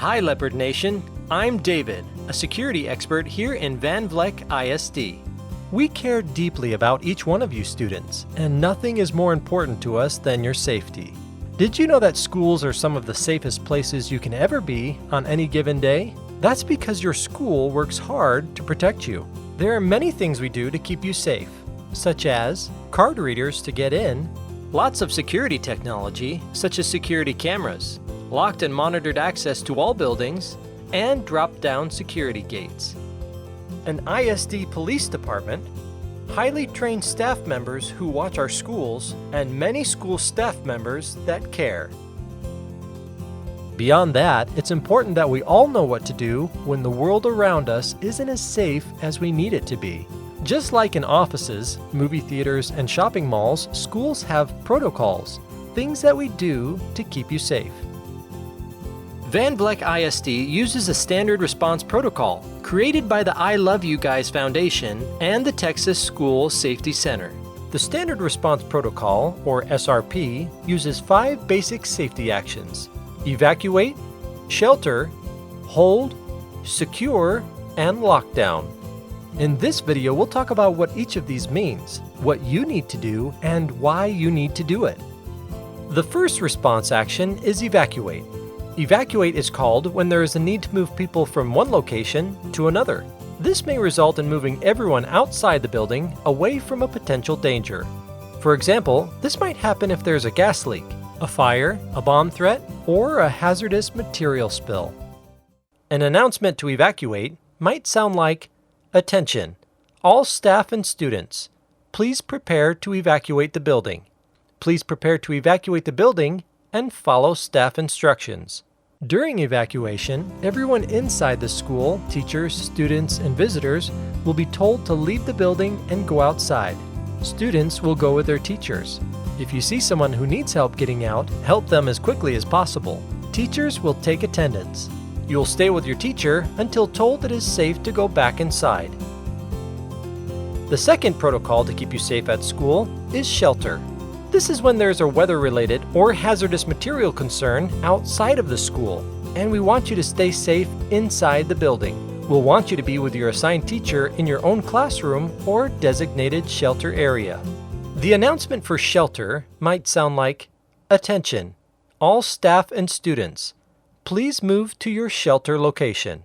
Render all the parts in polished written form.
Hi Leopard Nation, I'm David, a security expert here in Vleck ISD. We care deeply about each one of you students, and nothing is more important to us than your safety. Did you know that schools are some of the safest places you can ever be on any given day? That's because your school works hard to protect you. There are many things we do to keep you safe, such as card readers to get in, lots of security technology such as security cameras, locked and monitored access to all buildings, and drop-down security gates. An ISD police department, highly trained staff members who watch our schools, and many school staff members that care. Beyond that, it's important that we all know what to do when the world around us isn't as safe as we need it to be. Just like in offices, movie theaters, and shopping malls, schools have protocols, things that we do to keep you safe. Vleck ISD uses a standard response protocol created by the I Love You Guys Foundation and the Texas School Safety Center. The Standard Response Protocol, or SRP, uses 5 basic safety actions: evacuate, shelter, hold, secure, and lockdown. In this video, we'll talk about what each of these means, what you need to do, and why you need to do it. The first response action is evacuate. Evacuate is called when there is a need to move people from one location to another. This may result in moving everyone outside the building away from a potential danger. For example, this might happen if there's a gas leak, a fire, a bomb threat, or a hazardous material spill. An announcement to evacuate might sound like, "Attention, all staff and students, please prepare to evacuate the building. Please prepare to evacuate the building and follow staff instructions." During evacuation, everyone inside the school, teachers, students, and visitors, will be told to leave the building and go outside. Students will go with their teachers. If you see someone who needs help getting out, help them as quickly as possible. Teachers will take attendance. You'll stay with your teacher until told it is safe to go back inside. The second protocol to keep you safe at school is shelter. This is when there's a weather-related or hazardous material concern outside of the school, and we want you to stay safe inside the building. We'll want you to be with your assigned teacher in your own classroom or designated shelter area. The announcement for shelter might sound like, "Attention, all staff and students, please move to your shelter location.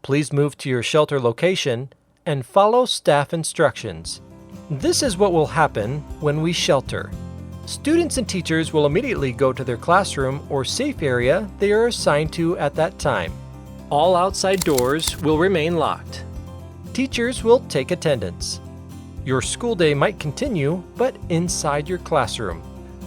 Please move to your shelter location and follow staff instructions." This is what will happen when we shelter. Students and teachers will immediately go to their classroom or safe area they are assigned to at that time. All outside doors will remain locked. Teachers will take attendance. Your school day might continue, but inside your classroom.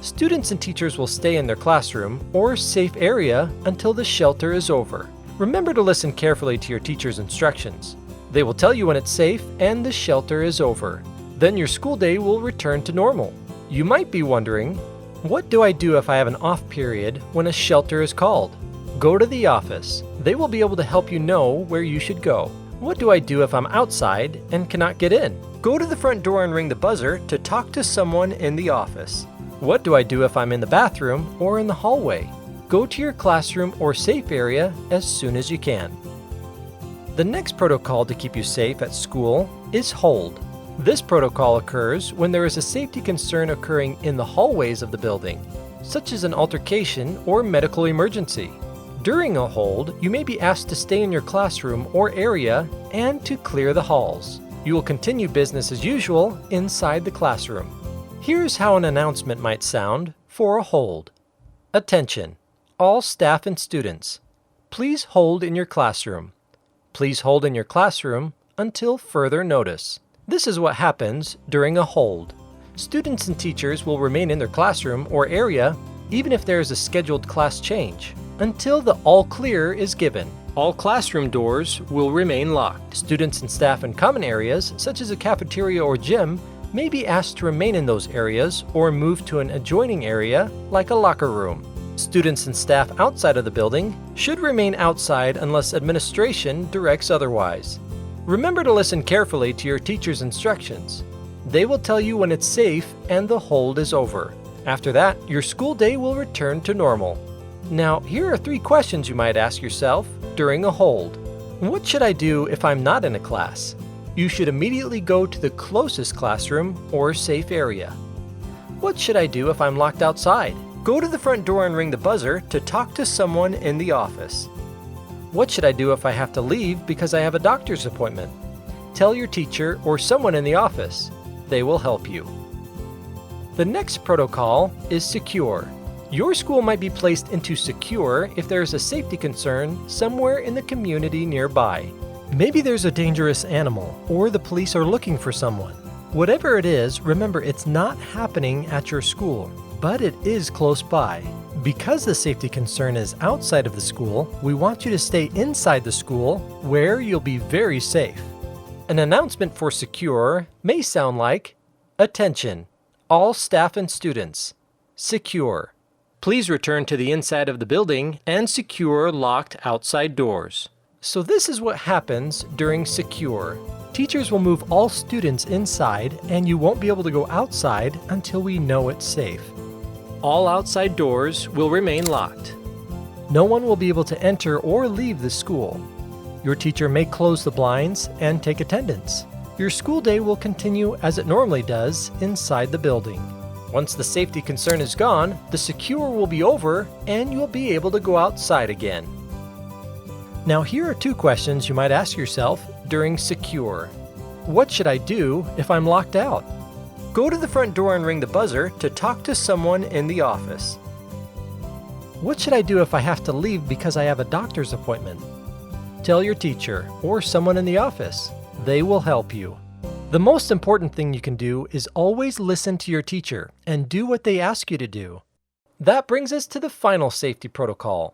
Students and teachers will stay in their classroom or safe area until the shelter is over. Remember to listen carefully to your teacher's instructions. They will tell you when it's safe and the shelter is over. Then your school day will return to normal. You might be wondering, what do I do if I have an off period when a shelter is called? Go to the office. They will be able to help you know where you should go. What do I do if I'm outside and cannot get in? Go to the front door and ring the buzzer to talk to someone in the office. What do I do if I'm in the bathroom or in the hallway? Go to your classroom or safe area as soon as you can. The next protocol to keep you safe at school is hold. This protocol occurs when there is a safety concern occurring in the hallways of the building, such as an altercation or medical emergency. During a hold, you may be asked to stay in your classroom or area and to clear the halls. You will continue business as usual inside the classroom. Here's how an announcement might sound for a hold. "Attention, all staff and students, please hold in your classroom. Please hold in your classroom until further notice." This is what happens during a hold. Students and teachers will remain in their classroom or area even if there is a scheduled class change, until the all clear is given. All classroom doors will remain locked. Students and staff in common areas, such as a cafeteria or gym, may be asked to remain in those areas or move to an adjoining area like a locker room. Students and staff outside of the building should remain outside unless administration directs otherwise. Remember to listen carefully to your teacher's instructions. They will tell you when it's safe and the hold is over. After that, your school day will return to normal. Now, here are 3 questions you might ask yourself during a hold. What should I do if I'm not in a class? You should immediately go to the closest classroom or safe area. What should I do if I'm locked outside? Go to the front door and ring the buzzer to talk to someone in the office. What should I do if I have to leave because I have a doctor's appointment? Tell your teacher or someone in the office. They will help you. The next protocol is secure. Your school might be placed into secure if there is a safety concern somewhere in the community nearby. Maybe there's a dangerous animal or the police are looking for someone. Whatever it is, remember it's not happening at your school, but it is close by. Because the safety concern is outside of the school, we want you to stay inside the school where you'll be very safe. An announcement for secure may sound like, "Attention, all staff and students, secure. Please return to the inside of the building and secure locked outside doors." So this is what happens during secure. Teachers will move all students inside and you won't be able to go outside until we know it's safe. All outside doors will remain locked. No one will be able to enter or leave the school. Your teacher may close the blinds and take attendance. Your school day will continue as it normally does inside the building. Once the safety concern is gone, the secure will be over and you'll be able to go outside again. Now here are 2 questions you might ask yourself during secure. What should I do if I'm locked out? Go to the front door and ring the buzzer to talk to someone in the office. What should I do if I have to leave because I have a doctor's appointment? Tell your teacher or someone in the office. They will help you. The most important thing you can do is always listen to your teacher and do what they ask you to do. That brings us to the final safety protocol,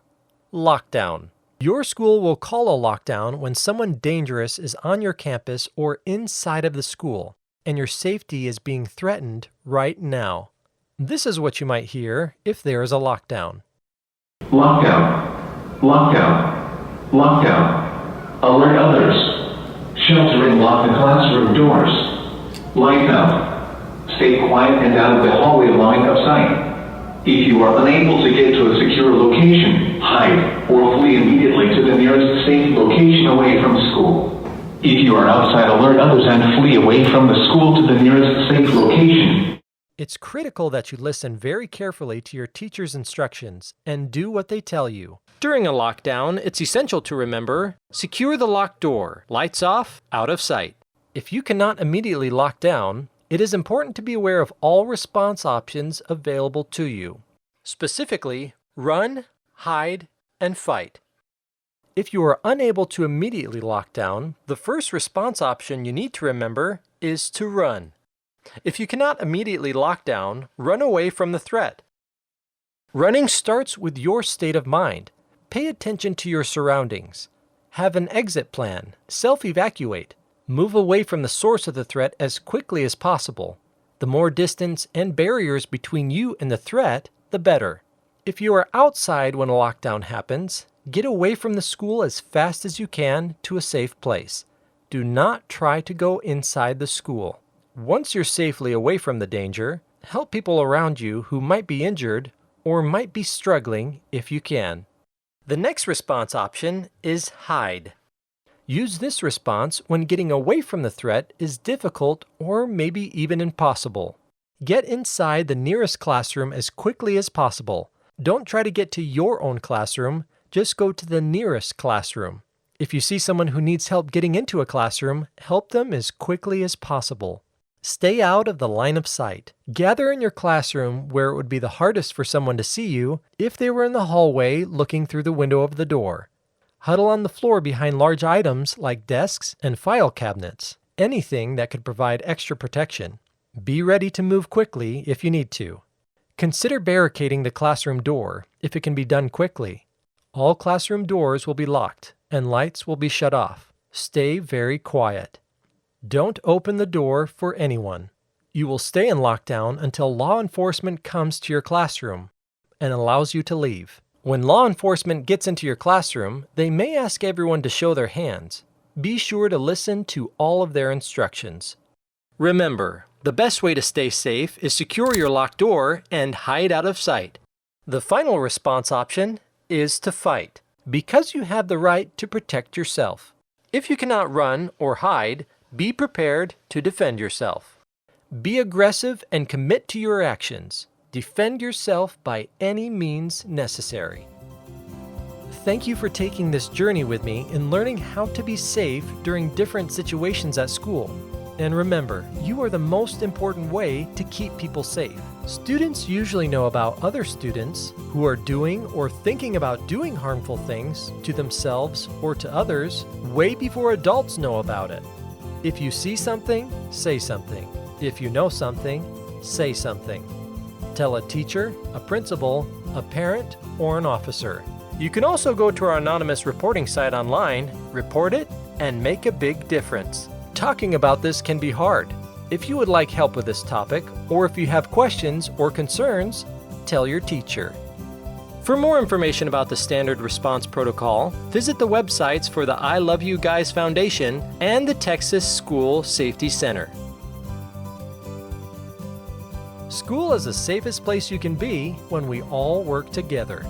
lockdown. Your school will call a lockdown when someone dangerous is on your campus or inside of the school, and your safety is being threatened right now. This is what you might hear if there is a lockdown. Lockdown. Lockdown. Lockdown. Alert others. Sheltering lock the classroom doors. Lights out. Stay quiet and out of the hallway line of sight. If you are unable to get to a secure location, hide or flee immediately to the nearest safe location away from school. If you are outside, alert others and flee away from the school to the nearest safe location. It's critical that you listen very carefully to your teacher's instructions and do what they tell you. During a lockdown, it's essential to remember, secure the locked door, lights off, out of sight. If you cannot immediately lock down, it is important to be aware of all response options available to you. Specifically, run, hide, and fight. If you are unable to immediately lock down, the first response option you need to remember is to run. If you cannot immediately lock down, run away from the threat. Running starts with your state of mind. Pay attention to your surroundings. Have an exit plan. Self-evacuate. Move away from the source of the threat as quickly as possible. The more distance and barriers between you and the threat, the better. If you are outside when a lockdown happens, get away from the school as fast as you can to a safe place. Do not try to go inside the school. Once you're safely away from the danger, help people around you who might be injured or might be struggling if you can. The next response option is hide. Use this response when getting away from the threat is difficult or maybe even impossible. Get inside the nearest classroom as quickly as possible. Don't try to get to your own classroom, just go to the nearest classroom. If you see someone who needs help getting into a classroom, help them as quickly as possible. Stay out of the line of sight. Gather in your classroom where it would be the hardest for someone to see you if they were in the hallway looking through the window of the door. Huddle on the floor behind large items like desks and file cabinets, anything that could provide extra protection. Be ready to move quickly if you need to. Consider barricading the classroom door if it can be done quickly. All classroom doors will be locked and lights will be shut off. Stay very quiet. Don't open the door for anyone. You will stay in lockdown until law enforcement comes to your classroom and allows you to leave. When law enforcement gets into your classroom, they may ask everyone to show their hands. Be sure to listen to all of their instructions. Remember, the best way to stay safe is secure your locked door and hide out of sight. The final response option is to fight, because you have the right to protect yourself. If you cannot run or hide, be prepared to defend yourself. Be aggressive and commit to your actions. Defend yourself by any means necessary. Thank you for taking this journey with me in learning how to be safe during different situations at school. And remember, you are the most important way to keep people safe. Students usually know about other students who are doing or thinking about doing harmful things to themselves or to others way before adults know about it. If you see something, say something. If you know something, say something. Tell a teacher, a principal, a parent, or an officer. You can also go to our anonymous reporting site online, report it, and make a big difference. Talking about this can be hard. If you would like help with this topic, or if you have questions or concerns, tell your teacher. For more information about the Standard Response Protocol, visit the websites for the I Love You Guys Foundation and the Texas School Safety Center. School is the safest place you can be when we all work together.